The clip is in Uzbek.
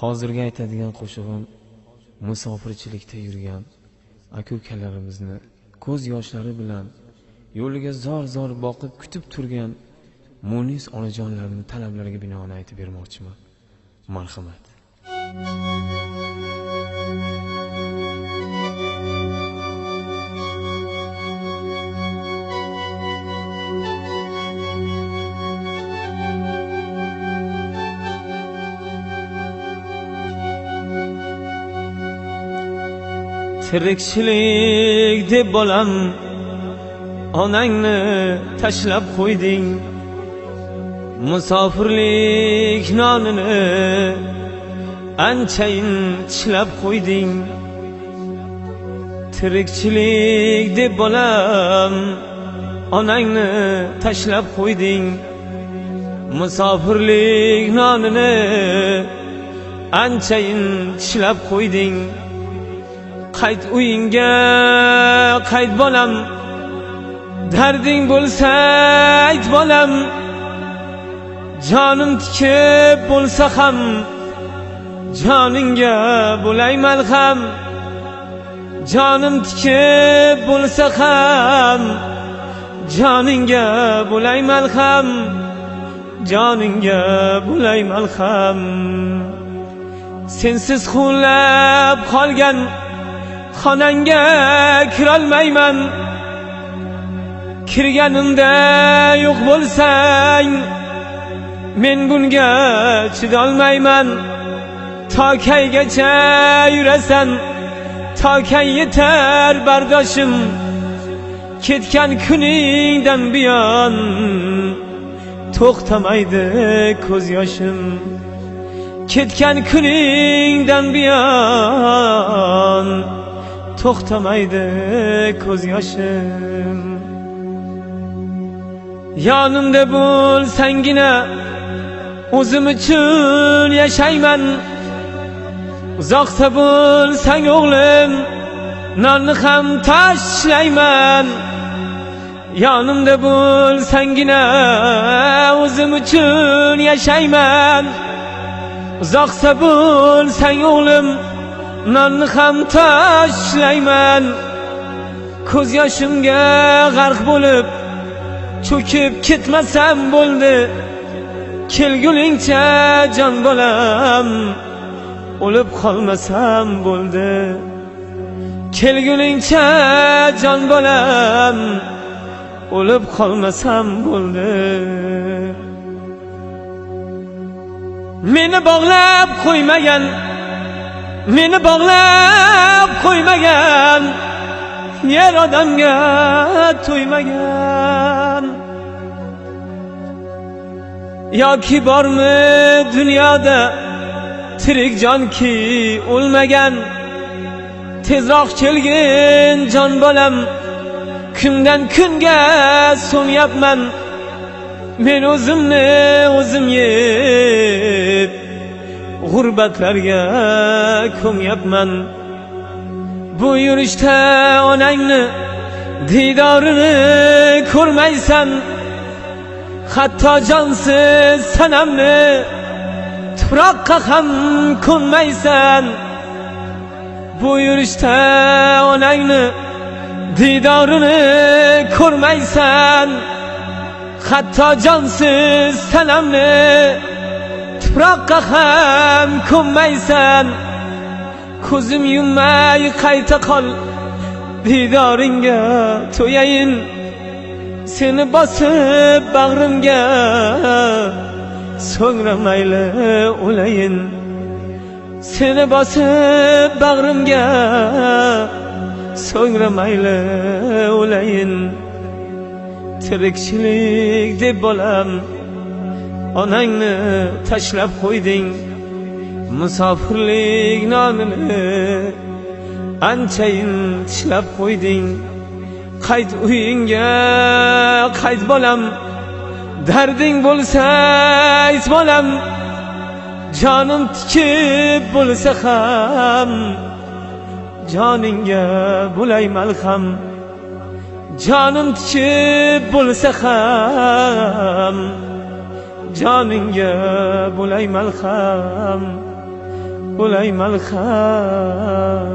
Hozirga aytadigan qo'shig'im musofirchilikda yurgan aka-ukalarimizni ko'z yoshlari bilan yo'liga zor boqib kutib turgan Munis onajonlarning talablariga binoan aytib bermoqchiman. Marhamat. Tirikchilik deb bolam onangni tashlab qo'yding, musofirlik nonini anchayin tishlab qo'yding. Tirikchilik deb bolam onangni tashlab qo'yding, musofirlik nonini anchayin tishlab qo'yding. Qayt uyingga, qayt bolam, darding bo'lsa ayt bolam. Jonim tikib bo'lsa ham joningga bo'lay malham. Jonim tikib bo'lsa ham joningga bo'lay malham. Joningga bo'lay malham. Sensiz xunlab qolgan xonangga kirolmayman. Kirganimda yo'q bo'lsang men bunga chidolmayman. Tokaygacha yurasan, tokay yetar bardoshim. Ketgan kuningdan buyon to'xtamaydi ko'z yoshim. Ketgan kuningdan buyon to'xtamaydi ko'z yoshim. Yonimda bo'lsangina o'zim uchun yashayman. Uzoqda bo'lsang o'g'lim nonni ham tashlayman. Yonimda bo'lsangina o'zim uchun yashayman. Uzoqda bo'lsang o'g'lim nonni ham tashlayman. Ko'z yoshimga g'arq bo'lib cho'kib ketmasam bo'ldi. Kelguningcha jon bolam o'lib qolmasam bo'ldi. Kelguningcha jon bolam o'lib qolmasam bo'ldi. Meni bog'lab qo'ymagan, meni bog'lab qo'ymagan, yer odamga to'ymagan. Yoki bormi dunyoda tirik jonki o'lmagan. Tezroq kelgin jon bolam, kundan kunga so'nyapman. Men o'zimni o'zim yeb g'urbatlarga ko'myapman. Bu yurishda onangni diydorini ko'rmaysan. Hatto jonsiz sanamni tuproqqa ham ko'nmaysan. Bu yurishda onangni diydorini ko'rmaysan. Hatto jonsiz sanamni tuproqqa ham ko'nmaysan. Ko'zim yummay qayta qol, diydoringga to'yayin. Seni bosib bag'rimga, so'ngra mayli o'layin. Seni bosib bag'rimga, so'ngra mayli o'layin. Tirikchilik deb bolam onangni tashlab qo'yding, musofirlik nonini anchayin tishlab qo'yding. Qayt uyingga, qayt bolam, darding bo'lsa ayt bolam. Jonim tikib bo'lsa ham joningga bo'lay malham. Jonim tikib bo'lsa ham joningga bo'lay malham. bo'lay malham.